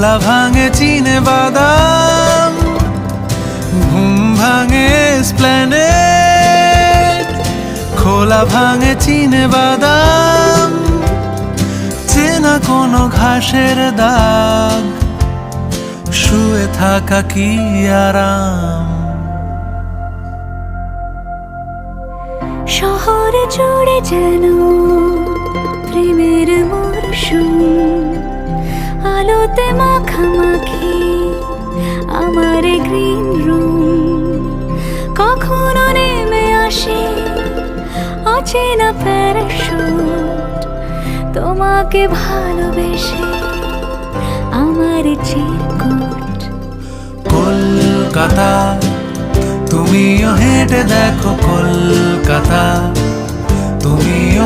খোলা ভাঙে চিনে বাদাম, ঘুম ভাঙে এসপ্ল্যানেড। খোলা ভাঙে চিনে বাদাম, চেনা কোনো ঘাসের দাগ, শুয়ে থাকা কি আরাম। শহরে জুড়ে যেন প্রেমের মরশুম, আলোতে মাখামাখি আমার গ্রিন রুম। কখনো নেমে আসে অচেনা প্যারাশুট, তোমাকে ভালোবেসে আমার চিরকুট। কলকাতা, তুমিও হেঁটে দেখো কলকাতা, তুমিও